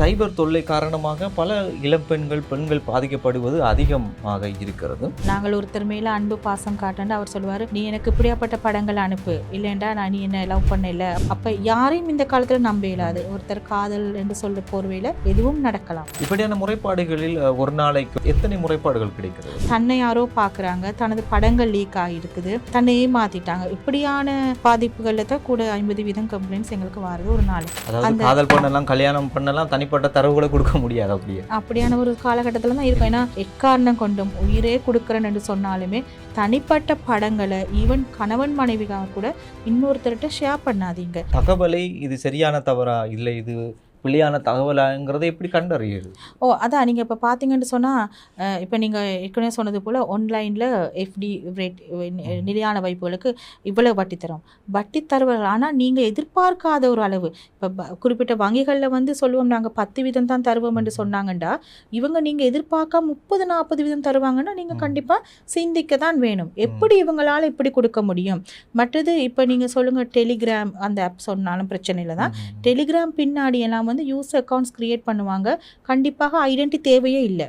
சைபர் தொல்லை காரணமாக பல இளம் பெண்கள் பாதிக்கப்படுவது அதிகமாக இருக்கிறது. நாங்கள் ஒருத்தர் மேல அன்பு பாசம் காட்டண்டு அவர் சொல்லுவாரு, நீ எனக்கு இப்படியாப்பட்ட படங்களை அனுப்பு, இல்லைண்டா நான் நீ என்ன லவ் பண்ணல. அப்ப யாரையும் இந்த காலத்துல நம்ப இயலாது. ஒருத்தர் காதல் என்று சொல்ல போர்வையில எதுவும் நடக்கலாம். இப்படியான முறைப்பாடுகளில் ஒரு நாளைக்கு எத்தனை முறைப்பாடுகள் கிடைக்கிறது? தன்னை யாரோ பாக்குறாங்க, தனது படங்கள் லீக் ஆகிருக்குது, தன்னை ஏமாத்திட்டாங்க, இப்படியான பாதிப்புகள்ல தான் கூட 50% கம்ப்ளைண்ட்ஸ் எங்களுக்கு வருது ஒரு நாள். அதாவது காதல் பண்ணலாம், கல்யாணம் பண்ணலாம், தனிப்பட்ட தரவுகளை கொடுக்க முடியாது. அப்படியான ஒரு காலகட்டத்தில் தான் இருக்கும். ஏன்னா எக்காரணம் கொண்டும் உயிரே கொடுக்குறேன் என்று சொன்னாலுமே தனிப்பட்ட படங்களை ஈவன் கணவன் மனைவிக்காக கூட இன்னொருத்தர்கிட்ட ஷேர் பண்ணாதீங்க. தகவலை இது சரியான தவறா இல்லை இது பிள்ளையான தகவலாங்கிறத எப்படி கண்டறியுது? அதான் நீங்கள் இப்போ பார்த்தீங்கன்னு சொன்னால், இப்போ நீங்கள் ஏற்கனவே சொன்னது போல் ஆன்லைனில் எஃப்டி ரேட் நிலையான வைப்புகளுக்கு இவ்வளோ வட்டி தரோம், வட்டி தருவார்கள். ஆனால் நீங்கள் எதிர்பார்க்காத ஒரு அளவு, இப்போ குறிப்பிட்ட வங்கிகளில் வந்து சொல்லுவோம் நாங்கள் 10% தான் தருவோம் என்று சொன்னாங்கண்டா, இவங்க நீங்கள் எதிர்பார்க்க 30-40% தருவாங்கன்னா நீங்கள் கண்டிப்பாக சிந்திக்க தான் வேணும், எப்படி இவங்களால் இப்படி கொடுக்க முடியும். மற்றது இப்போ நீங்கள் சொல்லுங்கள், டெலிகிராம் அந்த ஆப் சொன்னாலும் பிரச்சனை இல்லை தான். டெலிகிராம் பின்னாடி எல்லாம் வந்து யூசர் அக்கௌண்ட்ஸ் கிரியேட் பண்ணுவாங்க. கண்டிப்பாக ஐடென்டி தேவையே இல்லை,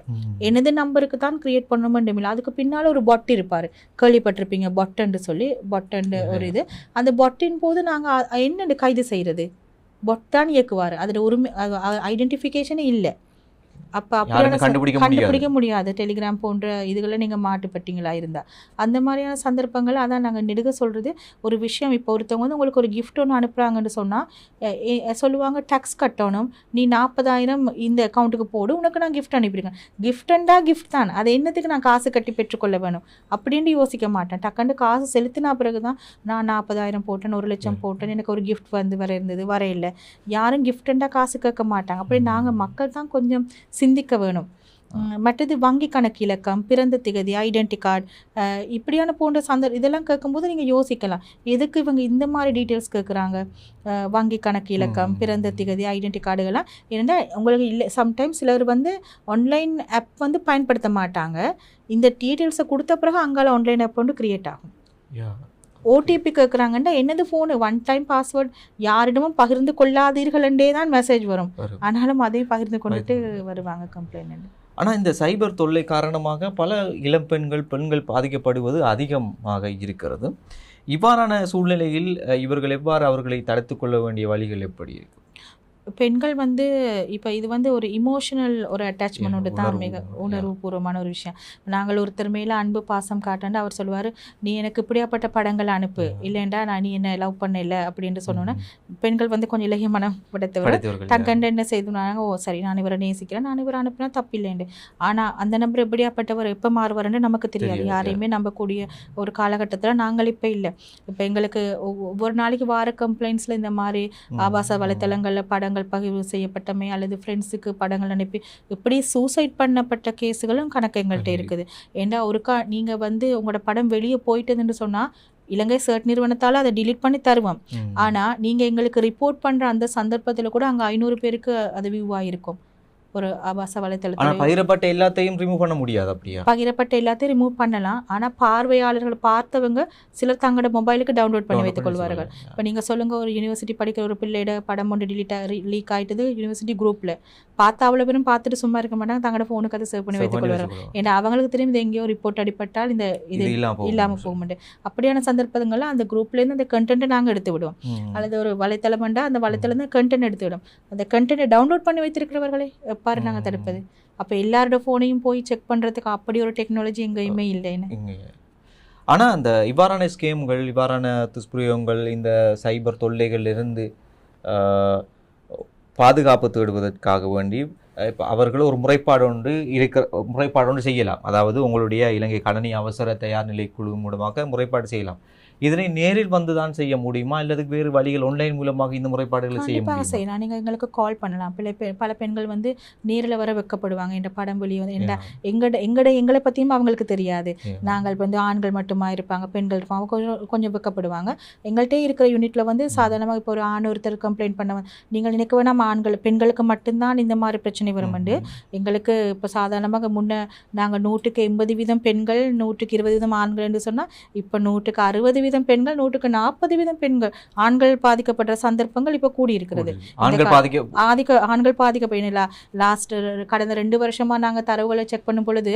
எனது நம்பருக்கு தான் கிரியேட் பண்ணணும்னு இல்லை. அதுக்கு பின்னால் ஒரு பொட் இருப்பார், கேள்விப்பட்டிருப்பீங்க, பொட்டுன்னு சொல்லி. பொட்டுன்னு ஒரு இது, அந்த பொட்டின் போது நாங்கள் என்னென்னு கைது செய்கிறது, பொட் தான் இயக்குவார், அதில் ஒரு ஐடென்டிஃபிகேஷனே இல்லை. அப்போ அப்படியான கண்டுபிடிக்க முடியாது. டெலிகிராம் போன்ற இதுகளை நீங்கள் மாட்டுப்பட்டீங்களா இருந்தால் அந்த மாதிரியான சந்தர்ப்பங்கள். அதான் நாங்கள் நெடுக சொல்கிறது ஒரு விஷயம். இப்போ ஒருத்தவங்க வந்து உங்களுக்கு ஒரு கிஃப்ட் ஒன்று அனுப்புகிறாங்கன்னு சொன்னால் சொல்லுவாங்க, டேக்ஸ் கட்டணும், நீ 40,000 இந்த அக்கௌண்ட்டுக்கு போடு, உனக்கு நான் கிஃப்ட் அனுப்பிடுங்க. கிஃப்டண்டா கிஃப்ட் தான், அது என்னத்துக்கு நான் காசு கட்டி பெற்றுக்கொள்ள வேணும் அப்படின்ட்டு யோசிக்க மாட்டேன். டக்குண்டு காசு செலுத்தினா பிறகு தான் நான் 40,000 போட்டேன், 1,00,000 போட்டேன், எனக்கு ஒரு கிஃப்ட் வந்து வர இருந்தது, வர இல்லை. யாரும் கிஃப்டண்டா காசு கேட்க மாட்டாங்க. அப்படி நாங்கள் மக்கள் தான் கொஞ்சம் சிந்திக்க வேணும். மற்றது வங்கி கணக்கு இலக்கம், பிறந்த திகதி, ஐடென்டி கார்டு, இப்படியான போன்ற இதெல்லாம் கேட்கும்போது நீங்கள் யோசிக்கலாம், எதுக்கு இவங்க இந்த மாதிரி டீட்டெயில்ஸ் கேட்குறாங்க. வங்கி கணக்கு இலக்கம், பிறந்த திகதி, ஐடென்டி கார்டுகள்லாம் ஏன்னா உங்களுக்கு இல்லை. சம்டைம்ஸ் சிலர் வந்து ஆன்லைன் ஆப் வந்து பயன்படுத்த மாட்டாங்க. இந்த டீட்டெயில்ஸை கொடுத்த பிறகு அங்கால ஆன்லைன் ஆப் வந்து கிரியேட் ஆகும். ஓடிபி கேட்குறாங்கன்னா என்னது ஃபோனு, 1 டைம் பாஸ்வேர்ட் யாரிடமும் பகிர்ந்து கொள்ளாதீர்கள்ன்றே தான் மெசேஜ் வரும். ஆனாலும் அதையும் பகிர்ந்து கொண்டுட்டு வருவாங்க கம்ப்ளைண்ட். ஆனால் இந்த சைபர் தொல்லை காரணமாக பல இளம் பெண்கள் பாதிக்கப்படுவது அதிகமாக இருக்கிறது. இவ்வாறான சூழ்நிலையில் இவர்கள் எவ்வாறு அவர்களை தடுத்து கொள்ள வேண்டிய வழிகள் எப்படி இருக்கு? பெண்கள் வந்து இப்போ இது வந்து ஒரு இமோஷனல் ஒரு அட்டாச்மெண்ட் தான், மிக உணர்வுபூர்வமான ஒரு விஷயம். நாங்கள் ஒருத்தர் மேலே அன்பு பாசம் காட்டண்டு அவர் சொல்லுவார், நீ எனக்கு இப்படியாப்பட்ட படங்களை அனுப்பு, இல்லைண்டா நான் நீ என்ன லவ் பண்ணல அப்படின்ட்டு சொன்னோன்னே பெண்கள் வந்து கொஞ்சம் இலகிய மனம் படைத்தவர் தன் கண்டு என்ன செய்துனாங்க, சரி நான் இவரை நேசிக்கிறேன், நான் இவரை அனுப்பினா தப்பில்லைண்டு. ஆனால் அந்த நம்பர் எப்படியாப்பட்டவர் எப்போ மாறுவாருன்னு நமக்கு தெரியாது. யாரையுமே நம்பக்கூடிய ஒரு காலகட்டத்தில் நாங்கள் இப்போ இல்லை. இப்போ எங்களுக்கு ஒவ்வொரு நாளைக்கு வார கம்ப்ளைண்ட்ஸில் இந்த மாதிரி ஆபாச வலைத்தளங்களில் படங்கள் பகிர்வு செய்யப்பட்டமே அல்லது ஃப்ரெண்ட்ஸுக்கு படங்கள் அனுப்பி இப்படி சூசைட் பண்ணப்பட்ட கேஸுகளும் கணக்கு எங்கள்கிட்ட இருக்குது. ஏன்னா ஒருக்கா நீங்கள் வந்து உங்களோட படம் வெளியே போயிட்டதுன்னு சொன்னால் இலங்கை சர்ட் நிறுவனத்தால் அதை டிலீட் பண்ணி தருவோம். ஆனால் நீங்கள் எங்களுக்கு ரிப்போர்ட் பண்ணுற அந்த சந்தர்ப்பத்தில் கூட அங்கே 500 பேருக்கு அது வியூ ஆகிருக்கும். ஒரு ஆபாச வலைத்தளத்தில் பகிரப்பட்ட எல்லாத்தையும் ரிமூவ் பண்ண முடியாது. அப்படியா? பகிரப்பட்ட எல்லாத்தையும் ரிமூவ் பண்ணலாம். ஆனால் பார்வையாளர்கள் பார்த்தவங்க சிலர் தங்களோட மொபைலுக்கு டவுன்லோட் பண்ணி வைத்துக் கொள்வார்கள். இப்போ நீங்கள் சொல்லுங்கள், ஒரு யூனிவர்சிட்டி படிக்கிற ஒரு பிள்ளையோட படம் ஒன்று லீக் ஆகிட்டது யூனிவர்சிட்டி குரூப்பில், பார்த்தா அவ்வளோ பேரும் பார்த்துட்டு சும்மா இருக்க மாட்டாங்க, தங்களோட ஃபோனுக்கு அதை சேவ் பண்ணி வைத்துக் கொள்வார்கள். ஏன்னா அவங்களுக்கு தெரியும் இது எங்கேயோ ரிப்போர்ட் அடிப்பட்டால் இந்த இது இல்லாமல் போக மாட்டேன். அப்படியான சந்தர்ப்பங்கள்ல அந்த குரூப்லேருந்து அந்த கண்டென்ட்டை நாங்கள் எடுத்து விடுவோம். அல்லது ஒரு வலைத்தளம்ண்டா அந்த வலைத்தளம் கண்டென்ட் எடுத்து விடும். அந்த கண்டென்ட்டை டவுன்லோட் பண்ணி வைத்திருக்கிறவர்களே பாரு நாங்கள் தடுப்பது. அப்போ எல்லாரோட ஃபோனையும் போய் செக் பண்ணுறதுக்கு அப்படி ஒரு டெக்னாலஜி எங்கேயுமே இல்லைன்னு. ஆனால் அந்த இவ்வாறான ஸ்கேம்கள், இவ்வாறான துஷ்பிரயோகங்கள், இந்த சைபர் தொல்லைகளிலிருந்து பாதுகாப்பு தேடுவதற்காக வேண்டி இப்போ அவர்கள் ஒரு முறைப்பாடு ஒன்று செய்யலாம். அதாவது உங்களுடைய இலங்கை கடனி அவசர தயார் நிலை குழு மூலமாக முறைப்பாடு செய்யலாம். இதனை நேரில் வந்து தான் செய்ய முடியுமா, அல்லது வேறு வழிகள் ஆன்லைன் மூலமாக இந்த முறைப்பாடுகளை செய்ய முடியுமா? செய்யலாம். நீங்கள் எங்களுக்கு கால் பண்ணலாம். பல பெண்கள் வந்து நேரில் வர வைக்கப்படுவாங்க. இந்த படம் வெளியே வந்து எங்களை பற்றியும் அவங்களுக்கு தெரியாது. நாங்கள் வந்து ஆண்கள் மட்டுமா இருப்பாங்க, பெண்கள் இருப்பாங்க, கொஞ்சம் வைக்கப்படுவாங்க. எங்கள்கிட்ட இருக்கிற யூனிட்டில் வந்து சாதாரணமாக இப்போ ஒரு ஆண் ஒருத்தர் கம்ப்ளைண்ட் பண்ண நீங்கள் நினைக்க வேணாம் பெண்களுக்கு மட்டும்தான் இந்த மாதிரி பிரச்சனை வரும்ண்டு. எங்களுக்கு இப்போ சாதாரணமாக முன்ன நாங்கள் 100% 80% பெண்கள், 120% ஆண்கள் என்று சொன்னால் இப்போ 100% 60% வீதம் பெண்கள் 140% பெண்கள் ஆண்கள் பாதிக்கப்பட்ட சந்தர்ப்பங்கள் இப்போ கூடியிருக்கிறது. ஆண்கள் பாதிக்கப்படல. லாஸ்ட் கடந்த 2 வருஷமா நாங்கள் தரவுகளை செக் பண்ணும் பொழுது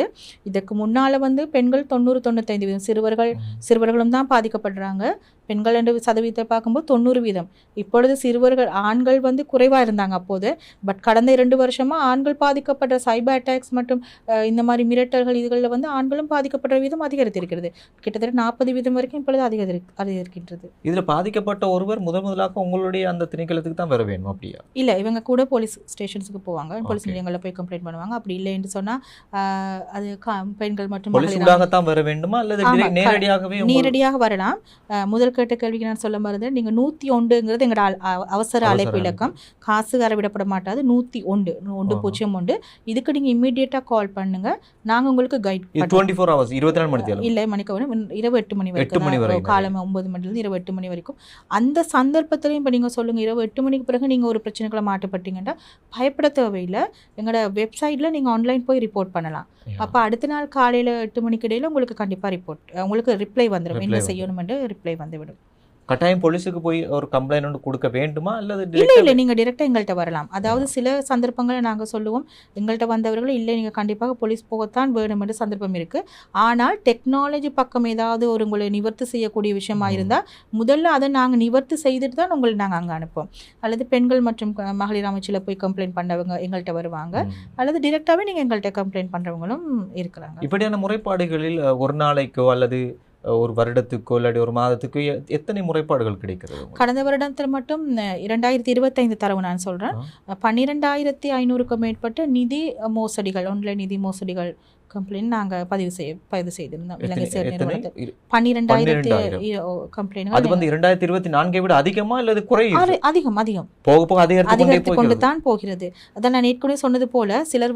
இதுக்கு முன்னால பெண்கள் 90-95% சிறுவர்களும் தான் பாதிக்கப்படுறாங்க. பெண்கள் 2% பார்க்கும்போது 90%. இப்பொழுது சிறுவர்கள் ஆண்கள் குறைவா இருந்தாங்க அப்போது. பட் கடந்த 2 வருஷமா ஆண்கள் பாதிக்கப்பட்ட சைபர் அட்டாக்ஸ் மற்றும் இந்த மாதிரி மிரட்டல்கள் இதுகளில் ஆண்களும் பாதிக்கப்பட்ட வீதம் அதிகரித்திருக்கிறது. கிட்டத்தட்ட 40% வரைக்கும் இப்பொழுது அதிகரிக்கின்றது. இதில் பாதிக்கப்பட்ட ஒருவர் முதலாக உங்களுடைய அந்த திணைக்களத்துக்கு தான் வர வேணும் அப்படியா? இல்லை, இவங்க கூட போலீஸ் ஸ்டேஷன்ஸுக்கு போவாங்க, போலீஸ் நிலையங்களில் போய் கம்ப்ளைண்ட் பண்ணுவாங்க. அப்படி இல்லை என்று சொன்னால் அது பெண்கள் மற்றும் போலீஸாகத்தான் வர வேண்டுமா அல்லது நேரடியாக வரலாம். முதல் கேட்ட கேள்விக்கு நான் சொல்ல மறந்தேன். நீங்கள் 101ங்கிறது எங்களோட அவசர அழைப்பு இலக்கம். காசு அறவிடப்பட மாட்டாது. 101 இதுக்கு நீங்கள் இம்மீடியட்டாக கால் பண்ணுங்க. நாங்கள் உங்களுக்கு கைட் 24 hours 24 மணி நேரம் இல்லை, மணிக்கு இரவு 8 மணி வரைக்கும், காலம் 9 மணிலேருந்து இரவு 8 மணி வரைக்கும். அந்த சந்தர்ப்பத்திலையும் இப்போ நீங்கள் சொல்லுங்கள், இரவு 8 மணிக்கு பிறகு நீங்கள் ஒரு பிரச்சனைகளை மாட்டப்பட்டீங்கன்னா பயப்பட தேவையில்லை. எங்களோட வெப்சைட்டில் நீங்கள் ஆன்லைன் போய் ரிப்போர்ட் பண்ணலாம். அப்போ அடுத்த நாள் காலையில் 8 மணிக்கு இடையில் உங்களுக்கு கண்டிப்பாக உங்களுக்கு ரிப்ளை வந்துடும். என்ன செய்யணுமென்று ரிப்ளை வந்துவிடும். கட்டாயம் போலீஸுக்கு போய் ஒரு கம்ப்ளைண்ட் ஒன்று கொடுக்க வேண்டுமா அல்லது இல்லை, நீங்கள் டிரெக்டாக எங்கள்கிட்ட வரலாம். அதாவது சில சந்தர்ப்பங்களை நாங்கள் சொல்லுவோம், எங்கள்கிட்ட வந்தவர்கள் இல்லை நீங்கள் கண்டிப்பாக போலீஸ் போகத்தான் வேணும் என்று சந்தர்ப்பம் இருக்குது. ஆனால் டெக்னாலஜி பக்கம் ஏதாவது ஒரு உங்களை நிவர்த்தி செய்யக்கூடிய விஷயமா இருந்தால் முதல்ல அதை நாங்கள் நிவர்த்தி செய்துட்டு தான் உங்களை நாங்கள் அங்கே அனுப்போம். அல்லது பெண்கள் மற்றும் மகளிர் அமைச்சில் போய் கம்ப்ளைண்ட் பண்ணவங்க எங்கள்கிட்ட வருவாங்க. அல்லது டிரெக்டாகவே நீங்கள் எங்கள்கிட்ட கம்ப்ளைண்ட் பண்ணுறவங்களும் இருக்கிறாங்க. இப்படியான முறைப்பாடுகளில் ஒரு நாளைக்கோ அல்லது ஒரு வருடத்துக்கோ இல்லாட்டி ஒரு மாதத்துக்கோ எத்தனை முறைப்பாடுகள் கிடைக்கிறது? கடந்த வருடத்தில் மட்டும் 2025 தரவு நான் சொல்கிறேன், 12,500க்கும் மேற்பட்ட நிதி மோசடிகள், ஆன்லைன் நிதி மோசடிகள் கம்ப்ளைண்ட் நாங்கள் பதிவு செய்திருந்தோம். இலங்கை சேர் நிறுவனத்தில் 12,000 கம்ப்ளைண்ட். அது 2024 விட அதிகமா அல்லது குறையும்? அதிகம் போக போக அதிகரித்து கொண்டு தான் போகிறது. அதான் நான் ஏற்கனவே சொன்னது போல சிலர்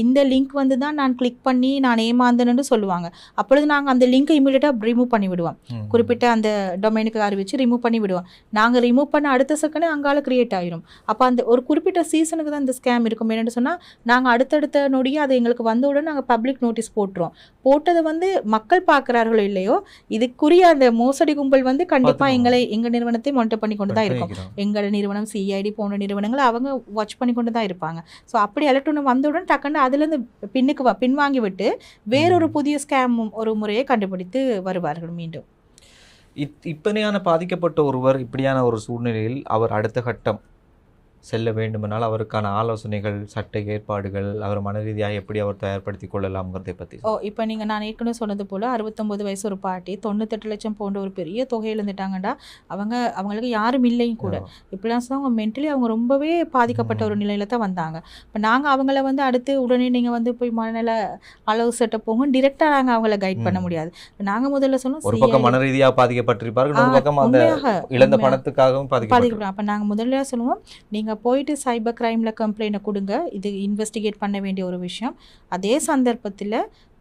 இந்த லிங்க் தான் நான் கிளிக் பண்ணி நான் ஏமாந்தேன்னு சொல்லுவாங்க. அப்பொழுது நாங்கள் அந்த லிங்கை இமீடியட்டாக ரிமூவ் பண்ணி விடுவோம். குறிப்பிட்ட அந்த டொமைனுக்கு அறிவிச்சு ரிமூவ் பண்ணி விடுவோம். நாங்கள் ரிமூவ் பண்ண அடுத்த செகண்டே அங்கால கிரியேட் ஆயிரும். அப்போ அந்த ஒரு குறிப்பிட்ட சீசனுக்கு தான் இந்த ஸ்கேம் இருக்கும். என்னென்னு சொன்னால் நாங்கள் அடுத்தடுத்த நொடியே அது எங்களுக்கு வந்தவுடன் நாங்கள் பப்ளிக் நோட்டீஸ் போட்டுரும். போட்டதை மக்கள் பார்க்குறார்களோ இல்லையோ இதுக்குரிய அந்த மோசடி கும்பல் கண்டிப்பாக எங்கள் நிறுவனத்தை மானிட்டர் பண்ணி கொண்டு தான் இருக்கும். எங்கள் நிறுவனம் சிஐடி போன்ற நிறுவனங்கள் அவங்க வாட்ச் பண்ணி கொண்டு தான் இருப்பாங்க. ஸோ அப்படி அலர்ட் ஒன்று வந்தவுடன் டக்குன்னு அதுலேருந்து பின்வாங்கி விட்டு வேறொரு புதிய ஸ்கேம் ஒரு முறையை கண்டுபிடித்து வருவார்கள் மீண்டும். இப்படியான பாதிக்கப்பட்ட ஒருவர் இப்படியான ஒரு சூழ்நிலையில் அவர் அடுத்த கட்டம் செல்ல வேண்டுமென்றால் அவருக்கான ஆலோசனைகள், சட்ட ஏற்பாடுகள், அவர் மனரீதியாக எப்படி அவர் தயார்படுத்தி கொள்ளலாம்ங்கிறதை பற்றி. இப்போ நான் ஏற்கனவே சொன்னது போல் 69 வயசு ஒரு பாட்டி 98 லட்சம் போன்ற ஒரு பெரிய தொகை எழுந்துட்டாங்கண்டா அவங்களுக்கு யாரும் இல்லையும் கூட. இப்படிலாம் சொன்னால் அவங்க மென்டலி அவங்க ரொம்பவே பாதிக்கப்பட்ட ஒரு நிலையில தான் வந்தாங்க. இப்போ நாங்கள் அவங்கள அடுத்து உடனே நீங்கள் போய் மனநல ஆலோசனை போங்க டிரெக்டாக நாங்கள் அவங்கள கைட் பண்ண முடியாது. நாங்கள் முதல்ல சொன்னோம், ஒரு பக்கம் மனரீதியாக பாதிக்கப்பட்டிருப்பார்கள், ஒரு பக்கம் அந்த இழந்த பணத்துக்காகவும் பாதிக்கப்பட்டிருப்பாங்க. அப்போ நாங்கள் முதல்ல சொல்லுவோம், நீங்கள் போயிட்டு சைபர் கிரைமில் கம்ப்ளைண்ட்டை கொடுங்க. இது இன்வெஸ்டிகேட் பண்ண வேண்டிய ஒரு விஷயம். அதே சந்தர்ப்பத்தில்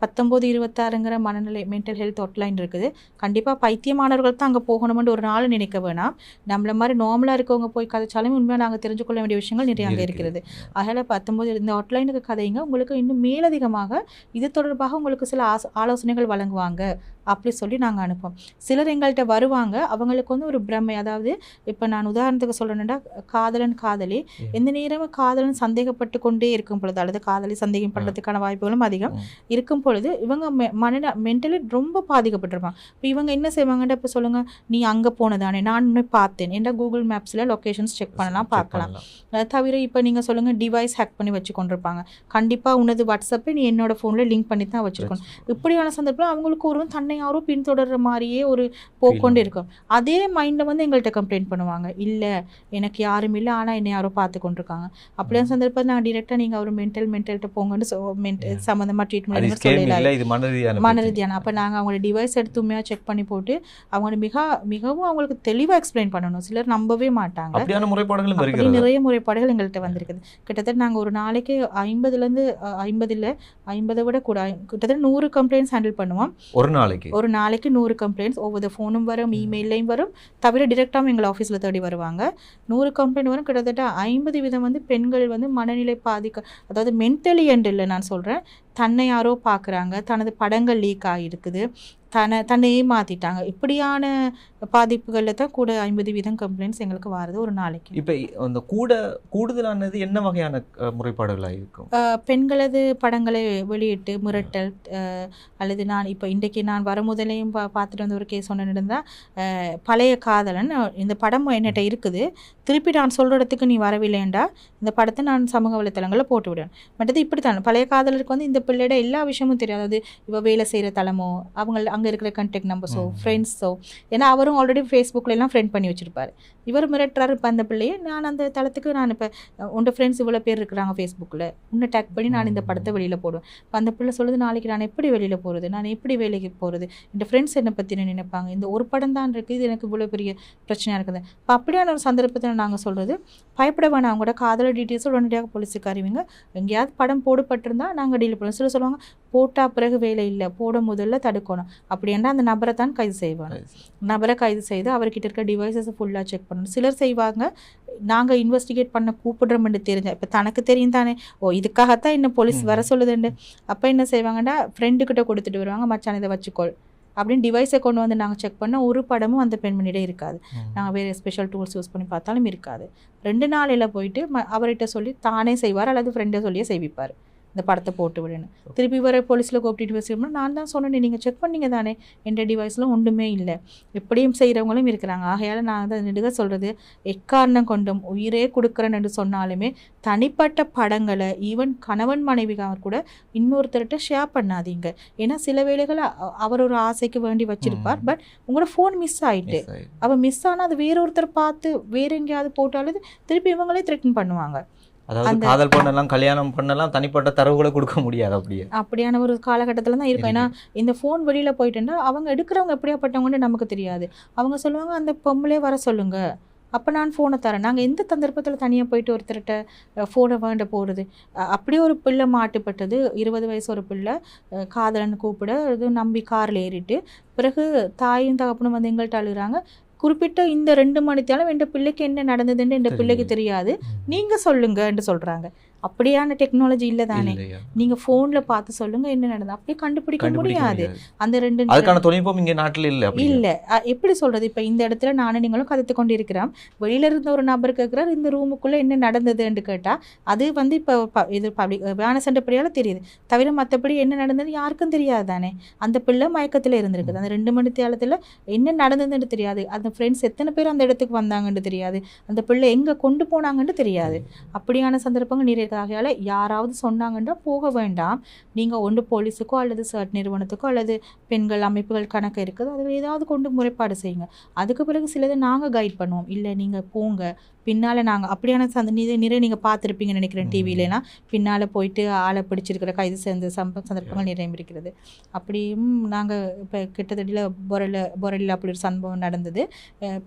1926ங்கிற மனநிலை மென்டல் ஹெல்த் ஹாட்லைன் இருக்குது. கண்டிப்பாக பைத்தியமானவர்கள் தான் அங்கே போகணும்னு ஒரு நாள் நினைக்க வேணாம். நம்மள மாதிரி நார்மலாக இருக்கவங்க போய் கதைச்சாலும் உண்மையாக நாங்கள் தெரிஞ்சுக்கொள்ள வேண்டிய விஷயங்கள் நிறைய அங்கே இருக்கிறது. அதனால் 19 இந்த ஹாட்லைனுக்கு கதைங்க உங்களுக்கு இன்னும் மேலதிகமாக இது தொடர்பாக உங்களுக்கு சில ஆலோசனைகள் வழங்குவாங்க அப்படி சொல்லி நாங்கள் அனுப்போம். சிலர் எங்கள்கிட்ட வருவாங்க, அவங்களுக்கு ஒரு பிரமை. அதாவது இப்போ நான் உதாரணத்துக்கு சொல்லணுன்னா காதலன் காதலி எந்த நேரமும் காதலன் சந்தேகப்பட்டு கொண்டே இருக்கும் பொழுது அல்லது காதலி சந்தேகம் பண்ணுறதுக்கான வாய்ப்புகளும் அதிகம் இருக்கும் பொழுது இவங்க மென்டலி ரொம்ப பாதிக்கப்பட்டிருப்பாங்க. இப்போ இவங்க என்ன செய்வாங்கன்ற இப்போ சொல்லுங்கள், நீ அங்கே போனதானே நான் இன்னும் பார்த்தேன் என்ற கூகுள் மேப்ஸில் லொக்கேஷன்ஸ் செக் பண்ணலாம் பார்க்கலாம். அது தவிர இப்போ நீங்கள் சொல்லுங்கள் டிவைஸ் ஹேக் பண்ணி வச்சு கொண்டிருப்பாங்க. கண்டிப்பாக உனது வாட்ஸ்அப்பை நீ என்னோட ஃபோனில் லிங்க் பண்ணி தான் வச்சுருக்கணும். இப்படியான சந்தர்ப்பம் அவங்களுக்கு ஒரு தன்னை யாரும் பின்தொடர்ற மாதிரியே ஒரு போக்கொண்டு இருக்கும். அதே மைண்டில் எங்கள்கிட்ட கம்ப்ளைண்ட் பண்ணுவாங்க, இல்லை எனக்கு யாரும் இல்லை ஆனால் என்னை யாரோ பார்த்து கொண்டிருக்காங்க. அப்படியான சந்தர்ப்பத்தில் நான் டிரெக்டாக நீங்கள் அவர் மென்டல்கிட்ட போங்கன்னு சம்மந்தமாக ட்ரீட்மெண்ட் மனரீதியான. அப்போ நாங்கள் அவங்களோட டிவைஸ் எடுத்து உண்மையாக செக் பண்ணி போட்டு அவங்க மிகவும் அவங்களுக்கு தெளிவாக எக்ஸ்பிளைன் பண்ணணும். சிலர் நம்பவே மாட்டாங்க. நிறைய முறைப்பாடுகள் எங்கள்கிட்ட வந்திருக்குது. கிட்டத்தட்ட நாங்கள் ஒரு நாளைக்கு 50 விட கூட கிட்டத்தட்ட 100 கம்ப்ளைண்ட்ஸ் ஹேண்டில் பண்ணுவோம். ஒரு நாளைக்கு 100 கம்ப்ளைண்ட்ஸ் ஒவ்வொரு ஃபோனும் வரும், இமெயிலையும் வரும், தவிர டிரெக்டாகவும் எங்கள் ஆஃபீஸில் தேடி வருவாங்க. 100 கம்ப்ளைண்ட் வரும். கிட்டத்தட்ட 50% பெண்கள் மனநிலை அதாவது மென்டலி எண்ட் இல்லை நான் சொல்கிறேன், தன்னை யாரோ பார்க்குறாங்க, தனது படங்கள் லீக் ஆகிருக்குது, தன்னை ஏமாத்திட்டாங்க. இப்படியான பாதிப்புகளில் தான் கூட 50% கம்ப்ளைண்ட்ஸ் எங்களுக்கு வருது ஒரு நாளைக்கு. இப்போ அந்த கூடுதலானது என்ன வகையான முறைப்பாடுகளாக இருக்கும்? பெண்களது படங்களை வெளியிட்டு மிரட்டல், அல்லது நான் இப்போ இன்றைக்கு நான் வர முதலையும் பார்த்துட்டு வந்து ஒரு கேஸ் ஒன்று நடந்தால், பழைய காதலன் இந்த படம் என்கிட்ட இருக்குது, திருப்பி நான் சொல்கிற இடத்துக்கு நீ வரவில்லைண்டா இந்த படத்தை நான் சமூக வலைத்தளங்களில் போட்டு விடுவேன். மற்றது இப்படி தான் பழைய காதலருக்கு வந்து இந்த பிள்ளையோட எல்லா விஷயமும் தெரியாது. அதாவது இவள் வேலை செய்கிற தளமோ, அவங்க அங்கே இருக்கிற கான்டாக்ட் நம்பர்ஸோ, ஃப்ரெண்ட்ஸோ, ஏன்னா அவரும் ஆல்ரெடி ஃபேஸ்புக்கிலலாம் ஃப்ரெண்ட் பண்ணி வச்சுருப்பார். இவர் மிரட்டுறாரு இப்போ அந்த பிள்ளையை, நான் அந்த தளத்துக்கு நான் இப்போ உன்னோட ஃப்ரெண்ட்ஸ் இவ்வளோ பேர் இருக்கிறாங்க ஃபேஸ்புக்கில், உன்னை டேக் பண்ணி நான் இந்த படத்தை வெளியில் போடுவேன். இப்போ அந்த பிள்ளை சொல்லுது, நாளைக்கு நான் எப்படி வெளியில் போகிறது, நான் எப்படி வேலைக்கு போகிறது, இந்த ஃப்ரெண்ட்ஸ் என்னை பற்றி நினைப்பாங்க, இந்த ஒரு படம் தான் இருக்குது, இது எனக்கு இவ்வளோ பெரிய பிரச்சனையாக இருக்குது. இப்போ அப்படியான ஒரு சந்தர்ப்பத்தில் நாங்கள் சொல்கிறது, பயப்பட வேணாம், அவங்களோட காதல டீட்டெயில்ஸ் உடனடியாக போலீஸுக்கு அறிவிங்க. எங்கேயாவது படம் போடப்பட்டிருந்தால் நாங்கள் டீல் பண்ணுவோம். சில சொல்லுவாங்க போட்டால் பிறகு வேலை இல்லை, போட முதல்ல தடுக்கணும். அப்படின்னா அந்த நபரை தான் கைது செய்வாங்க. நபரை கைது செய்து அவர்கிட்ட இருக்க டிவைசஸை ஃபுல்லாக செக் பண்ணணும். சிலர் செய்வாங்க, நாங்கள் இன்வெஸ்டிகேட் பண்ண கூப்பிடுறோம்னு தெரிஞ்சேன். இப்போ தனக்கு தெரியும் தானே, ஓ இதுக்காகத்தான் இன்னும் போலீஸ் வர சொல்லுதுண்டு. அப்போ என்ன செய்வாங்கன்னா ஃப்ரெண்டுக்கிட்ட கொடுத்துட்டு வருவாங்க, மச்சான் இதை வச்சுக்கோள் அப்படின்னு டிவைஸை கொண்டு வந்து நாங்கள் செக் பண்ணால் ஒரு படமும் அந்த பெண்மணியிட இருக்காது. நாங்கள் வேறு ஸ்பெஷல் டூல்ஸ் யூஸ் பண்ணி பார்த்தாலும் இருக்காது. 2 நாளையில் போயிட்டு அவர்கிட்ட சொல்லி தானே செய்வார், அல்லது ஃப்ரெண்டை சொல்லியே செய்விப்பார், இந்த படத்தை போட்டு விடுன்னு. திருப்பி வர போலீஸில் கூப்பிட்டு வச்சுக்கணும், நான் தான் சொன்னேன் நீங்கள் செக் பண்ணிங்க தானே, எந்த டிவைஸில் ஒன்றுமே இல்லை. இப்படியும் செய்கிறவங்களும் இருக்கிறாங்க. ஆகையால் நான் அதை நெடுக சொல்கிறது, எக்காரணம் கொண்டும் உயிரே கொடுக்குறேன்னு சொன்னாலுமே தனிப்பட்ட படங்களை ஈவன் கணவன் மனைவிக்காக கூட இன்னொருத்தர்கிட்ட ஷேர் பண்ணாதீங்க. ஏன்னா சில வேளைகள் அவர் ஒரு ஆசைக்கு வேண்டி வச்சிருப்பார், பட் உங்களோட ஃபோன் மிஸ் ஆகிட்டு, அவள் மிஸ் ஆனால் அது வேறொருத்தர் பார்த்து வேற எங்கேயாவது போட்டாலும் திருப்பி இவங்களே த்ரெட்டன் பண்ணுவாங்க. அதாவது காதல் பண்ணலாம், கல்யாணம் பண்ணலாம், தனிப்பட்ட தரவுகளை கொடுக்க முடியாது. அப்படியான ஒரு காலகட்டத்தில் தான் இருக்கும். ஏன்னா இந்த ஃபோன் வெளியில் போயிட்டுன்னா அவங்க எடுக்கிறவங்க எப்படியாப்பட்டவங்கன்னு நமக்கு தெரியாது. அவங்க சொல்லுவாங்க அந்த பொம்பளே வர சொல்லுங்க, அப்போ நான் ஃபோனை தரேன். நாங்கள் எந்த சந்தர்ப்பத்தில் தனியாக போயிட்டு ஒருத்தர்கிட்ட ஃபோனை வேண்ட போகிறது? அப்படியே ஒரு பிள்ளை மாட்டுப்பட்டது, 20 வயசு ஒரு பிள்ளை, காதலன் கூப்பிட இது நம்பி காரில் ஏறிட்டு பிறகு தாயும் தகப்பனும் வந்து எங்கள்கிட்ட அழுகிறாங்க. குறிப்பிட்ட இந்த 2 மணித்தாலும் என் பிள்ளைக்கு என்ன நடந்ததுன்னு என் பிள்ளைக்கு தெரியாது, நீங்கள் சொல்லுங்கன்னு சொல்கிறாங்க. அப்படியான டெக்னாலஜி இல்லை தானே, நீங்கள் ஃபோனில் பார்த்து சொல்லுங்கள் என்ன நடந்தது, அப்படியே கண்டுபிடிக்க முடியாது. அந்த 2 அதுக்கான தொழில்நுட்பம் இங்கே நாட்டில் இல்லை. எப்படி சொல்கிறது? இப்போ இந்த இடத்துல நானும் நீங்களும் கதைத்து கொண்டு இருக்கிறோம், வெளியில இருந்த ஒரு நபர் கேட்குறாரு இந்த ரூமுக்குள்ளே என்ன நடந்ததுன்னு கேட்டால் அது வந்து இப்போ இது பப்ளிக் வேன சண்டப்படியால் தெரியுது, தவிர மற்றபடி என்ன நடந்தது யாருக்கும் தெரியாது தானே. அந்த பிள்ளை மயக்கத்தில் இருந்திருக்குது, அந்த 2 மணி தேலத்தில் என்ன நடந்ததுன்னு தெரியாது, அந்த ஃப்ரெண்ட்ஸ் எத்தனை பேர் அந்த இடத்துக்கு வந்தாங்கன்னு தெரியாது, அந்த பிள்ளை எங்கே கொண்டு போனாங்கன்னு தெரியாது. அப்படியான சந்தர்ப்பங்கள் நிறைய. ஆகையால் யாராவது சொன்னாங்கன்னா போக வேண்டாம். நீங்கள் ஒன்று போலீஸுக்கோ அல்லது சர்ட் நிறுவனத்துக்கோ அல்லது பெண்கள் அமைப்புகள் கணக்கு இருக்குது, அதில் ஏதாவது கொண்டு முறைப்பாடு செய்யுங்க. அதுக்கு பிறகு சிலதை நாங்கள் கைட் பண்ணுவோம். இல்லை நீங்கள் போங்க, பின்னால் நாங்கள் அப்படியான நிறைய நீங்கள் பார்த்துருப்பீங்கன்னு நினைக்கிறேன் டிவிலலாம், பின்னால் போயிட்டு ஆளை பிடிச்சிருக்கிற கைது சேர்ந்த சந்தர்ப்பங்கள் நிறைய இருக்கிறது. அப்படியும் நாங்கள் இப்போ கிட்டத்தட்ட பொரலில் அப்படி ஒரு சம்பவம் நடந்தது,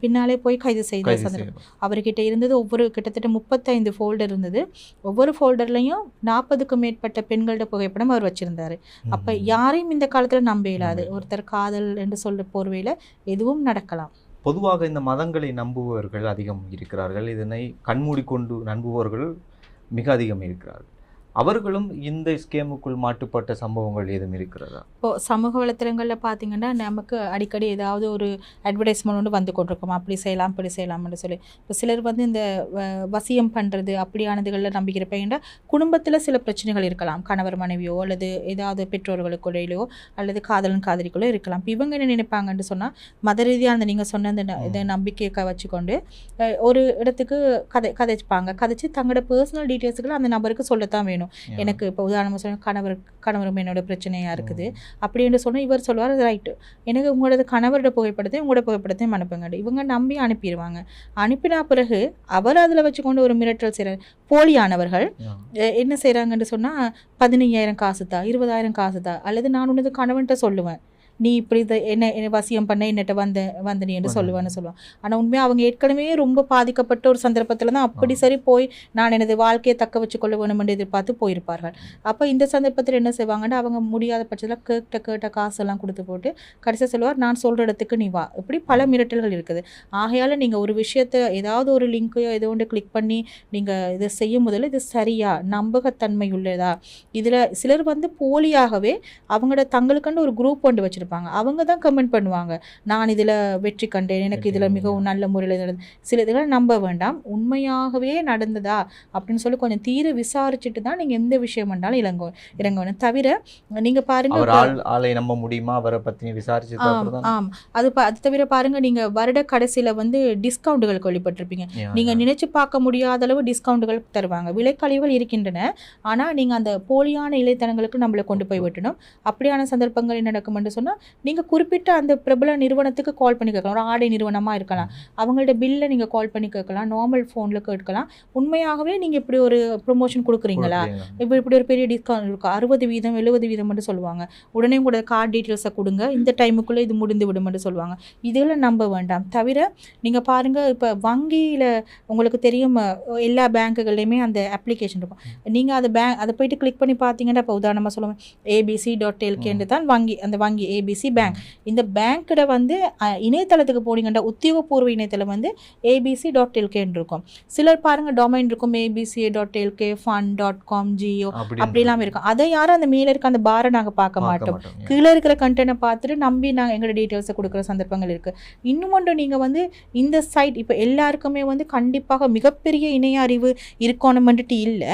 பின்னாலே போய் கைது செய்த சந்தர்ப்பம். அவர்கிட்ட இருந்தது கிட்டத்தட்ட 35 ஃபோல்டர் இருந்தது. ஒவ்வொரு ஃபோல்டர்லையும் 40க்கும் மேற்பட்ட பெண்களோட புகைப்படம் அவர் வச்சிருந்தாரு. அப்போ யாரையும் இந்த காலத்தில் நம்ப இயலாது. ஒருத்தர் காதல் என்று சொல்ல போர்வையில் எதுவும் நடக்கலாம். பொதுவாக இந்த மதங்களை நம்புபவர்கள் அதிகம் இருக்கிறார்கள், இதனை கண்மூடிக்கொண்டு நம்புபவர்கள் மிக அதிகம் இருக்கிறார்கள். அவர்களும் இந்த ஸ்கேமுக்குள் மாட்டுப்பட்ட சம்பவங்கள் ஏதும் இருக்கிறதா? இப்போது சமூக வலைத்தளங்களில் பார்த்தீங்கன்னா நமக்கு அடிக்கடி ஏதாவது ஒரு அட்வர்டைஸ்மெண்ட் ஒன்று வந்து கொண்டிருக்கோம், அப்படி செய்யலாம் இப்படி செய்யலாம்னு சொல்லி. இப்போ சிலர் வந்து இந்த வசியம் பண்ணுறது அப்படியானதுகளில் நம்பிக்கிற பையன்டா குடும்பத்தில் சில பிரச்சனைகள் இருக்கலாம், கணவர் மனைவியோ அல்லது ஏதாவது பெற்றோர்களுக்குள்ளையிலையோ அல்லது காதலன் காதலிக்குள்ளே இருக்கலாம். இப்போ இவங்க என்ன நினைப்பாங்கன்னு சொன்னால் மத ரீதியாக அந்த நீங்கள் சொன்ன அந்த இதை நம்பிக்கையை வச்சுக்கொண்டு ஒரு இடத்துக்கு கதைச்சு தங்களோட பர்சனல் டீட்டெயில்ஸுகளை அந்த நபருக்கு சொல்லத்தான் வேணும். எனக்கு இப்போ உதாரணமாக சொன்ன கணவரும் என்னோட பிரச்சனையாக இருக்குது அப்படின்னு சொன்னால் இவர் சொல்லுவார் ரைட்டு, எனக்கு உங்களோட கணவரோட புகைப்படத்தையும் அனுப்புங்க. இவங்க நம்பி அனுப்பிடுவாங்க. அனுப்பினா பிறகு அவர் அதில் வச்சுக்கொண்டு ஒரு மிரட்டல் செய்கிறார். போலியானவர்கள் என்ன செய்கிறாங்கன்னு சொன்னால் 15,000 காசு தான், 20,000 காசு தான், அல்லது நான் உனது கணவன்கிட்ட சொல்லுவேன், நீ இப்படி என்ன வசியம் பண்ண என்னட்ட வந்து நீ என்று சொல்லுவான்னு சொல்லுவான். ஆனால் உண்மையாக அவங்க ஏற்கனவே ரொம்ப பாதிக்கப்பட்ட ஒரு சந்தர்ப்பத்தில் தான் அப்படி சரி போய் நான் எனது வாழ்க்கையை தக்க வச்சு கொள்ள வேணும் என்று எதிர்பார்த்து போயிருப்பார்கள். அப்போ இந்த சந்தர்ப்பத்தில் என்ன செய்வாங்கன்னா அவங்க முடியாத பட்சத்தில் கேட்ட காசெல்லாம் கொடுத்து போட்டு கடைசியாக சொல்லுவார் நான் சொல்கிற இடத்துக்கு நீ வா. இப்படி பல மிரட்டல்கள் இருக்குது. ஆகையால் நீங்கள் ஒரு விஷயத்தை ஏதாவது ஒரு லிங்க்கையோ ஏதோ ஒன்று கிளிக் பண்ணி நீங்கள் இதை செய்யும் முதல்ல இது சரியா நம்பகத்தன்மை உள்ளதா. இதில் சிலர் வந்து போலியாகவே அவங்களோட தங்களுக்குன்னு ஒரு குரூப் ஒன்று வச்சுருப்பாங்க. அவங்க தான் கமெண்ட் பண்ணுவாங்க நான் இதில் வெற்றி கண்டேன், எனக்கு இதில் மிகவும் நல்ல முறையில் நடந்தது. சில இதெல்லாம் நம்ப வேண்டாம், உண்மையாகவே நடந்ததா அப்படின்னு சொல்லி கொஞ்சம் தீர விசாரிச்சுட்டு தான் நீங்கள் எந்த விஷயம் பண்ணாலும் இறங்க வேணும். தவிர நீங்கள் பாருங்க ஆளை நம்ப முடியுமா அவரை பற்றி விசாரிச்சு. அது தவிர பாருங்க நீங்கள் வருட கடைசியில் வந்து டிஸ்கவுண்ட்டுகள் கேள்விப்பட்டிருப்பீங்க. நீங்கள் நினைச்சு பார்க்க முடியாத அளவு டிஸ்கவுண்ட்டுகள் தருவாங்க. விலைக்கழிவுகள் இருக்கின்றன, ஆனால் நீங்கள் அந்த போலியான இலைத்தனங்களுக்கு நம்மளை கொண்டு போய் விட்டணும். அப்படியான சந்தர்ப்பங்கள் என்ன நடக்கும் என்று சொன்னால் நீங்கள் குறிப்பிட்ட அந்த பிரபல நிறுவனத்துக்கு கால் பண்ணி கேட்கலாம். ஒரு ஆடை நிறுவனமாக இருக்கலாம், அவங்கள்ட்ட பில்லை நீங்கள் கால் பண்ணி கேட்கலாம், நார்மல் ஃபோனில் கேட்கலாம். உண்மையாகவே நீங்கள் இப்படி ஒரு ப்ரொமோஷன் கொடுக்குறீங்களா, இப்படி ஒரு பெரிய டிஸ்கவுண்ட் இருக்கும் 60% 70% மட்டும் சொல்லுவாங்க. உடனே கூட கார்டு டீட்டெயில்ஸை கொடுங்க, இந்த டைமுக்குள்ளே இது முடிந்து விடும் என்று சொல்லுவாங்க. இதெல்லாம் நம்ப வேண்டாம். தவிர நீங்கள் பாருங்கள் இப்போ வங்கியில் உங்களுக்கு தெரியும் எல்லா பேங்க்குகள்லையுமே அந்த அப்ளிகேஷன் இருக்கும். நீங்கள் அதை போயிட்டு கிளிக் பண்ணி பார்த்தீங்கன்னா இப்போ உதாரணமாக சொல்லுவேன் abc.lk தான் அந்த வங்கி ABC பேங்க். இந்த பேங்க்கில் வந்து இணையதளத்துக்கு போனீங்கன்னா உத்தியோகபூர்வ இணையதளம் வந்து abc.lk இருக்கும். சிலர் பாருங்கள் டொமைன் இருக்கும் abc.lk fund.com geo அப்படிலாம் இருக்கும். அதை யாரும் அந்த மேலே இருக்க அந்த பாரை நாங்கள் பார்க்க மாட்டோம். கீழே இருக்கிற கண்டென்ட்டை பார்த்துட்டு நம்பி நாங்கள் எங்களோட டீட்டெயில்ஸை கொடுக்குற சந்தர்ப்பங்கள் இருக்குது. இன்னும் ஒன்று நீங்கள் வந்து இந்த சைட் இப்போ எல்லாருக்குமே வந்து கண்டிப்பாக மிகப்பெரிய இணைய அறிவு இருக்கணுமென்ட்டு இல்லை.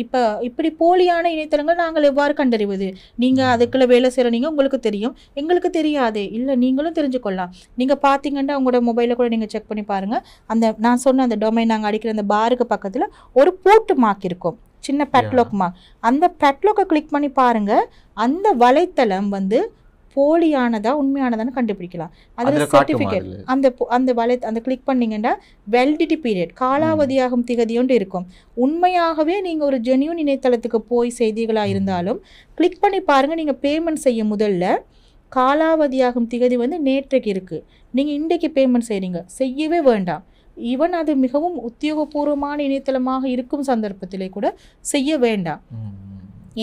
இப்போ இப்படி போலியான இணையதளங்கள் நாங்கள் எவ்வாறு கண்டறிவது? நீங்கள் அதுக்குள்ளே வேலை செய்கிற நீங்கள் உங்களுக்கு தெரியும், எங்களுக்கு தெரியாது இல்லை, நீங்களும் தெரிஞ்சுக்கொள்ளலாம். நீங்கள் பார்த்தீங்கன்னா உங்களோட மொபைலில் கூட நீங்கள் செக் பண்ணி பாருங்கள். அந்த நான் சொன்ன அந்த டொமைன் நாங்கள் அடிக்கிற அந்த பாருக்கு பக்கத்தில் ஒரு போட்டு மார்க் இருக்கும், சின்ன பேட்லாக் மார்க். அந்த பேட்லாக்கை கிளிக் பண்ணி பாருங்கள், அந்த வலைத்தளம் வந்து போலியானதா உண்மையானதான்னு கண்டுபிடிக்கலாம். அதில் சர்டிஃபிகேட் அந்த கிளிக் பண்ணிங்கன்னா வேலிடிட்டி பீரியட் காலாவதியாகும் திகதியோண்டு இருக்கும். உண்மையாகவே நீங்கள் ஒரு ஜென்யூன் இணையதளத்துக்கு போய் செய்திகளாக இருந்தாலும் கிளிக் பண்ணி பாருங்கள். நீங்கள் பேமெண்ட் செய்ய முதல்ல காலாவதியாகும் திகதி வந்து நேற்றைக்கு இருக்குது, நீங்கள் இன்றைக்கு பேமெண்ட் செய்யவே வேண்டாம். ஈவன் அது மிகவும் உத்தியோகபூர்வமான இணையதளமாக இருக்கும் சந்தர்ப்பத்திலே கூட செய்ய வேண்டாம்.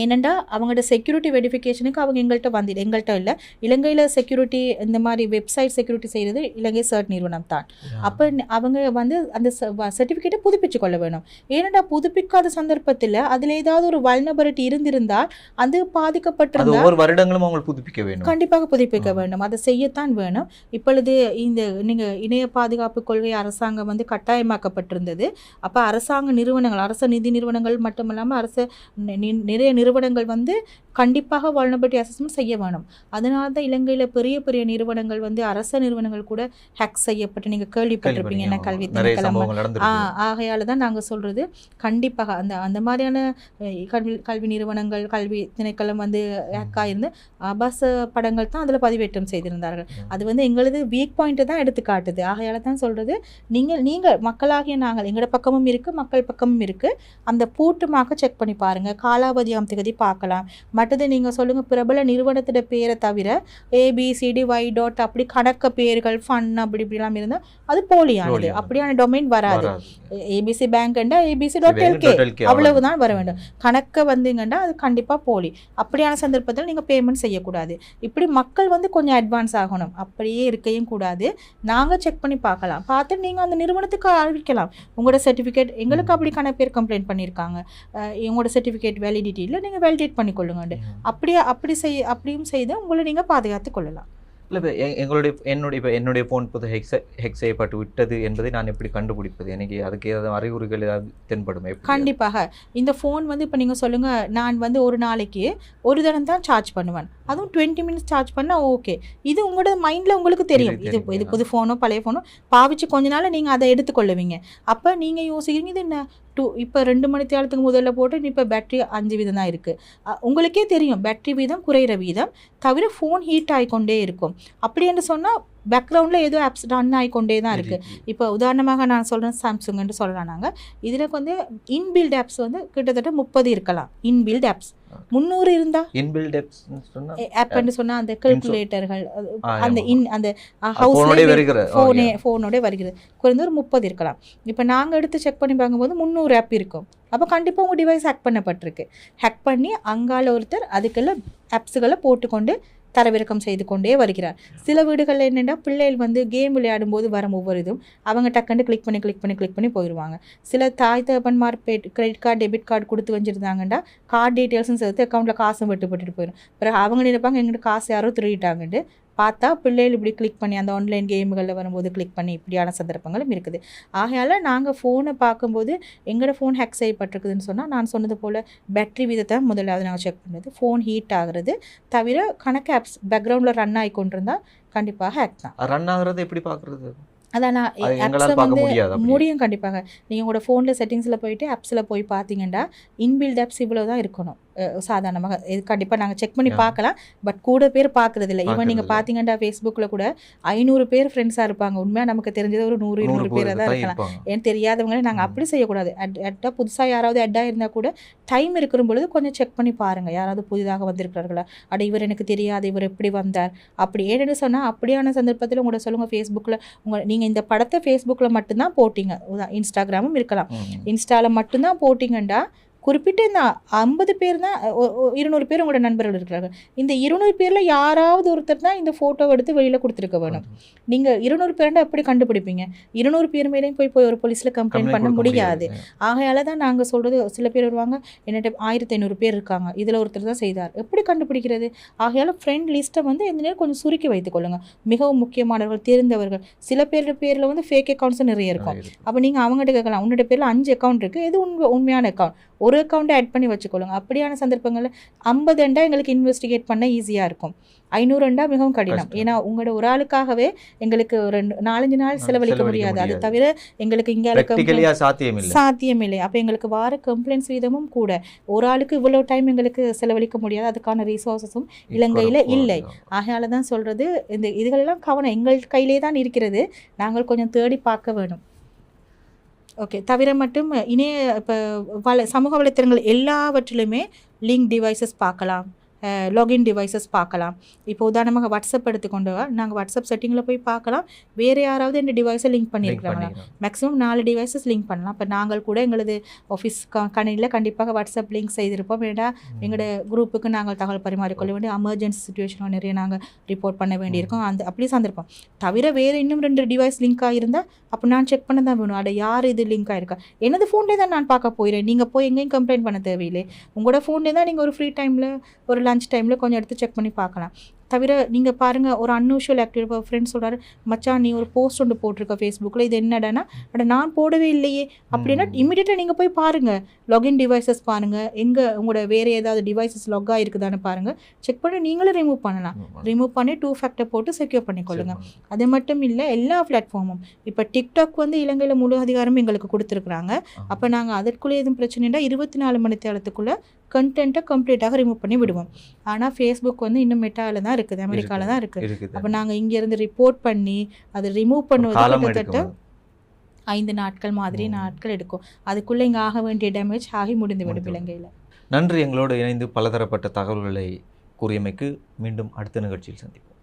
ஏனெண்டா அவங்களோட செக்யூரிட்டி வெரிஃபிகேஷனுக்கு அவங்க எங்கள்கிட்ட இல்லை. இலங்கையில் செக்யூரிட்டி இந்த மாதிரி வெப்சைட் செக்யூரிட்டி செய்கிறது இலங்கை சர்ட் நிறுவனம் தான். அப்போ அவங்க வந்து அந்த சர்டிஃபிகேட்டை புதுப்பிச்சு கொள்ள வேணும். ஏனெண்டா புதுப்பிக்காத சந்தர்ப்பத்தில் அதில் ஏதாவது ஒரு வல்னரபிலிட்டி இருந்திருந்தால் அது பாதிக்கப்பட்டிருந்தால் ஒவ்வொரு வருடங்களும் அவங்க புதுப்பிக்க வேண்டும், கண்டிப்பாக புதுப்பிக்க வேண்டும். அதை செய்யத்தான் வேணும். இப்பொழுது இந்த நீங்கள் இணைய பாதுகாப்பு கொள்கை அரசாங்கம் வந்து கட்டாயமாக்கப்பட்டிருந்தது. அப்போ அரசாங்க நிறுவனங்கள், அரச நிதி நிறுவனங்கள் மட்டுமல்லாமல் அரச நிறைய நிறுவனங்கள் வந்து கண்டிப்பாக வல்னரபிலிட்டி அசஸ்மெண்ட் செய்ய வேணும். அதனால தான் இலங்கையில் பெரிய பெரிய நிறுவனங்கள் வந்து அரச நிறுவனங்கள் கூட ஹேக் செய்யப்பட்டு நீங்கள் கேள்விப்பட்டிருப்பீங்க என்ன கல்வி திணைக்களம். ஆகையால் தான் நாங்கள் சொல்கிறது கண்டிப்பாக அந்த மாதிரியான கல்வி நிறுவனங்கள் கல்வி திணைக்களம் வந்து ஹேக்காக இருந்து ஆபாச படங்கள் தான் அதில் பதிவேற்றம் செய்திருந்தார்கள். அது வந்து எங்களது வீக் பாயிண்ட்டை தான் எடுத்து காட்டுது. ஆகையால் தான் சொல்கிறது நீங்கள் மக்களாகிய நாங்கள் எங்களோட பக்கமும் இருக்குது, மக்கள் பக்கமும் இருக்குது. அந்த பூட்டுமாக செக் பண்ணி பாருங்கள், காலாவதியாம் திகதி பார்க்கலாம். மற்றது நீங்கள் சொல்லுங்கள் பிரபல நிறுவனத்தோட பேரை தவிர ABCDY அப்படி கணக்க பேர்கள் ஃபன் அப்படி இப்படிலாம் இருந்தால் அது போலியானது. அப்படியான டொமைன் வராது. ABC பேங்க்ண்டா abc.lk அவ்வளவுதான் வர வேண்டும். கணக்க வந்துங்கன்னா அது கண்டிப்பாக போலி. அப்படியான சந்தர்ப்பத்தில் நீங்கள் பேமெண்ட் செய்யக்கூடாது. இப்படி மக்கள் வந்து கொஞ்சம் அட்வான்ஸ் ஆகணும், அப்படியே இருக்கையும் கூடாது. நாங்கள் செக் பண்ணி பார்க்கலாம், பார்த்து நீங்கள் அந்த நிறுவனத்துக்கு அறிவிக்கலாம் உங்களோட சர்டிஃபிகேட் எங்களுக்கு அப்படிக்கான பேர் கம்ப்ளைண்ட் பண்ணியிருக்காங்க, உங்களோட சர்டிஃபிகேட் வேலிடிட்டி இல்லை, நீங்கள் வேலிடேட் பண்ணிக்கொள்ளுங்க. அப்படியும் செய்து உங்களை நீங்கள் பாதுகாத்து கொள்ளலாம். இல்லை என்னுடைய ஃபோன் புது ஹெக் செய்யப்பட்டு விட்டது என்பதை நான் எப்படி கண்டுபிடிப்பது? எனக்கு அதுக்கு ஏதாவது அறிகுறிகள் ஏதாவது தென்படுமே? கண்டிப்பாக இந்த ஃபோன் வந்து இப்போ நீங்கள் சொல்லுங்கள் நான் வந்து ஒரு நாளைக்கு ஒரு தரம் தான் சார்ஜ் பண்ணுவேன், அதுவும் 20 மினிட்ஸ் சார்ஜ் பண்ணால் ஓகே. இது உங்களோட மைண்டில் உங்களுக்கு தெரியும் இது புது ஃபோனோ பழைய ஃபோனோ பாவிச்சு கொஞ்ச நாள் நீங்கள் அதை எடுத்துக்கொள்ளுவீங்க. அப்போ நீங்கள் யோசிக்கிறீங்க இது என்ன இப்போ 2 மணி நேரத்துக்கு முதல்ல போட்டு இப்போ பேட்டரி 5 வீதம் தான் இருக்குது. உங்களுக்கே தெரியும் பேட்டரி வீதம் குறையிற வீதம் தவிர ஃபோன் ஹீட் ஆகிக்கொண்டே இருக்கும். அப்படி என்று சொன்னால் பேக்ரவுண்டில் ஏதோ ஆப்ஸ் ரன் ஆகிக்கொண்டே தான் இருக்குது. இப்போ உதாரணமாக நான் சொல்கிறேன் சாம்சங்ன்னு சொல்லலாம். நாங்கள் இதில் வந்து இன்பில்ட் ஆப்ஸ் வந்து கிட்டத்தட்ட 30 இருக்கலாம். இன்பில்ட் ஆப்ஸ் 300 இருந்தால் இன்பில்ட் ஆப்னு சொன்னால் அந்த கால்குலேட்டர்கள் அந்த அந்த ஃபோனோட வருகிறது குறைந்த ஒரு 30 இருக்கலாம். இப்போ நாங்கள் எடுத்து செக் பண்ணி பார்க்கும்போது 300 ஆப் இருக்கும். அப்போ கண்டிப்பாக உங்கள் டிவைஸ் ஹேக் பண்ணப்பட்டிருக்கு. ஹேக் பண்ணி அங்கால ஒருத்தர் அதுக்கெல்லாம் ஆப்ஸுகளை போட்டுக்கொண்டு தரவிறக்கம் செய்து கொண்டே வருகிறார். சில வீடுகளில் என்னென்னா பிள்ளைகள் வந்து கேம் விளையாடும்போது வரும் ஒவ்வொரு இதுவும் அவங்க டக்குன்னு கிளிக் பண்ணி போயிடுவாங்க. சில தாய் தகப்பன்மார் கிரெடிட் கார்டு டெபிட் கார்டு கொடுத்து வச்சுருந்தாங்கன்னா கார்டு டீட்டெயில்ஸும் சேர்த்து அக்கௌண்ட்டில் காசும் விட்டுப்பட்டு போயிடும். பிறகு அவங்க நினைப்பாங்க எங்கிட்ட காசு யாரோ திருடிட்டாங்கன்ட்டு. பார்த்தா பிள்ளைகள் இப்படி கிளிக் பண்ணி அந்த ஆன்லைன் கேமுகளில் வரும்போது கிளிக் பண்ணி இப்படியான சந்தர்ப்பங்களும் இருக்குது. ஆகையால் நாங்கள் ஃபோனை பார்க்கும்போது எங்களோட ஃபோன் ஹேக் செய்யப்பட்டிருக்குதுன்னு சொன்னால் நான் சொன்னது போல் பேட்டரி வீதத்தை முதலாவது நாங்கள் செக் பண்ணுறது, ஃபோன் ஹீட் ஆகிறது தவிர கணக்கு ஆப்ஸ் பேக்ரவுண்டில் ரன் ஆகி கொண்டிருந்தால் கண்டிப்பாக ஹேக் தான். ரன் ஆகிறது எப்படி பார்க்குறது? அதான் நான் ஆப்ஸை வந்து முடியும் கண்டிப்பாக. நீங்கள் உங்களோட ஃபோனில் செட்டிங்ஸில் போயிட்டு ஆப்ஸில் போய் பார்த்தீங்கன்னா இன்பில்ட் ஆப்ஸ் இவ்வளோ தான் இருக்கணும் சாதாரணமாக. இது கண்டிப்பாக நாங்கள் செக் பண்ணி பார்க்கலாம். பட் கூட பேர் பார்க்குறது இல்லை. ஈவன் நீங்கள் பார்த்தீங்கன்னா ஃபேஸ்புக்கில் கூட 500 பேர் ஃப்ரெண்ட்ஸாக இருப்பாங்க. உண்மையாக நமக்கு தெரிஞ்சது ஒரு 100-200 பேராக தான் இருக்கலாம். ஏன்னு தெரியாதவங்களே நாங்கள் அப்படி செய்யக்கூடாது. அட்டாக புதுசாக யாராவது அட்டாக இருந்தால் கூட டைம் இருக்கிற பொழுது கொஞ்சம் செக் பண்ணி பாருங்கள். யாராவது புதிதாக வந்திருக்கிறார்களா, இவர் எனக்கு தெரியாது, இவர் எப்படி வந்தார் அப்படி ஏன்னு சொன்னால் அப்படியான சந்தர்ப்பத்தில் உங்களோட சொல்லுங்கள் ஃபேஸ்புக்கில் நீங்கள் இந்த படத்தை ஃபேஸ்புக்கில் மட்டும்தான் போட்டிங்க, இன்ஸ்டாகிராமும் இருக்கலாம், இன்ஸ்டாவில் மட்டும்தான் போட்டிங்கண்டா குறிப்பிட்ட இந்த 50 பேர் தான் 200 பேர் உங்களோட நண்பர்கள் இருக்கிறாங்க. இந்த 200 பேரில் யாராவது ஒருத்தர் தான் இந்த ஃபோட்டோவை எடுத்து வெளியில் கொடுத்துருக்க வேணும். நீங்கள் 200 பேருண்டா எப்படி கண்டுபிடிப்பீங்க? 200 பேர் மேலேயும் போய் ஒரு போலீஸில் கம்ப்ளைண்ட் பண்ண முடியாது. ஆகையால் தான் நாங்கள் சொல்கிறது, சில பேர் வருவாங்க என்னட்ட 1500 பேர் இருக்காங்க, இதில் ஒருத்தர் தான் செய்தார், எப்படி கண்டுபிடிக்கிறது? ஆகையால் ஃப்ரெண்ட் லிஸ்ட்டை வந்து எந்த நேரம் கொஞ்சம் சுருக்கி வைத்துக்கொள்ளுங்கள். மிகவும் முக்கியமானவர்கள், தெரிந்தவர்கள். சில பேரில் வந்து ஃபேக் அக்கௌண்ட்ஸும் நிறைய இருக்கும். அப்போ நீங்கள் அவங்ககிட்ட கேட்கலாம், உன்னோட பேரில் 5 அக்கௌண்ட் இருக்குது, எது உண்மையான அக்கௌண்ட், ஒரு அக்கௌண்ட்டை ஆட் பண்ணி வச்சுக்கொள்ளுங்க. அப்படியான சந்தர்ப்பங்களில் 50 எங்களுக்கு இன்வெஸ்டிகேட் பண்ண ஈஸியாக இருக்கும். 500 மிகவும் கடினம். ஏன்னா உங்களோட ஒரு ஆளுக்காகவே எங்களுக்கு ஒரு 4-5 நாள் செலவழிக்க முடியாது. அது தவிர எங்களுக்கு இங்கே சாத்தியமில்லை. அப்போ எங்களுக்கு வார கம்ப்ளைண்ட்ஸ் வீதமும் கூட. ஒரு ஆளுக்கு இவ்வளோ டைம் எங்களுக்கு செலவழிக்க முடியாது. அதுக்கான ரிசோர்ஸஸும் இலங்கையில் இல்லை. ஆகையால தான் சொல்கிறது, இந்த இதுகளெல்லாம் கவனம் எங்கள் கையிலே தான் இருக்கிறது. நாங்கள் கொஞ்சம் தேடி பார்க்க வேணும். ஓகே. தவிர மட்டும் இப்போ சமூக வலைத்தளங்கள் எல்லாவற்றிலுமே லிங்க் டிவைசஸ் பார்க்கலாம், லாகின் டிவைசஸ் பார்க்கலாம். இப்போ உதாரணமாக வாட்ஸ்அப் எடுத்துக்கொண்டு நாங்கள் வாட்ஸ்அப் செட்டிங்கில் போய் பார்க்கலாம், வேறு யாராவது இந்த டிவைஸை லிங்க் பண்ணியிருக்கிறாங்களா. மேக்ஸிமம் 4 டிவைசஸ் லிங்க் பண்ணலாம். இப்போ நாங்கள் கூட எங்களது ஆஃபீஸ் கணினியில் கண்டிப்பாக வாட்ஸ்அப் லிங்க் செய்திருப்போம். ஏன்னா எங்களோட குரூப்புக்கு நாங்கள் தகவல் பரிமாறிக்கொள்ள வேண்டிய எமர்ஜென்சி சுச்சுவேஷனில் நிறைய நாங்கள் ரிப்போர்ட் பண்ண வேண்டியிருக்கோம். அப்படி சந்திருப்போம். தவிர வேறு இன்னும் 2 டிவைஸ் லிங்காக இருந்தால் அப்போ நான் செக் பண்ண தான் வேணும், யார் இது லிங்க் ஆகிருக்கா. எனது ஃபோன்லேயே தான் நான் பார்க்க போயிடுறேன். நீங்கள் போய் எங்கேயும் கம்ப்ளைண்ட் பண்ண தேவையில்லை. உங்களோட ஃபோன்லேயே தான் நீங்கள் ஒரு ஃப்ரீ டைமில் ஒரு லஞ்ச் டைமில் கொஞ்சம் எடுத்து செக் பண்ணி பார்க்கலாம். தவிர நீங்கள் பாருங்கள், ஒரு அன்யூஷுவல் ஆக்டிவ் ஃப்ரெண்ட்ஸ் சொல்கிறாரு, மச்சான் நீ ஒரு போஸ்ட் ஒன்று போட்டிருக்க ஃபேஸ்புக்கில், இது என்னடானா நான் போடவே இல்லையே அப்படின்னா இமீடியட்டாக நீங்கள் போய் பாருங்கள், லாகின் டிவைசஸ் பாருங்கள், எங்கே உங்களோட வேறு ஏதாவது டிவைசஸ் லாக் ஆகிருக்குதான்னு பாருங்கள், செக் பண்ணி நீங்களும் ரிமூவ் பண்ணலாம். ரிமூவ் பண்ணி 2 ஃபேக்டர் போட்டு செக்யூர் பண்ணிக்கொள்ளுங்கள். அது மட்டும் இல்லை, எல்லா பிளாட்ஃபார்மும் இப்போ டிக்டாக் வந்து இலங்கையில் முழு அதிகாரமும் எங்களுக்கு கொடுத்துருக்குறாங்க. அப்போ நாங்கள் அதற்குள்ளே எதுவும் பிரச்சனைனா 24 மணி நேரத்துக்குள்ளே கண்டென்ட்டை கம்ப்ளீட்டாக ரிமூவ் பண்ணி விடுவோம். ஆனால் ஃபேஸ்புக் வந்து இன்னும் மெட்டாவில் தான் இருக்குது, அமெரிக்காவில் தான் இருக்குது. அப்போ நாங்கள் இங்கேருந்து ரிப்போர்ட் பண்ணி அதை ரிமூவ் பண்ணுவது கிட்டத்தட்ட 5 நாட்கள் மாதிரி நாட்கள் எடுக்கும். அதுக்குள்ளே இங்கே ஆக வேண்டிய டேமேஜ் ஆகி முடிந்து விடும் இலங்கையில். நன்றி. எங்களோடு இணைந்து பலதரப்பட்ட தகவல்களை கூறியமைக்கு. மீண்டும் அடுத்த நிகழ்ச்சியில் சந்திப்போம்.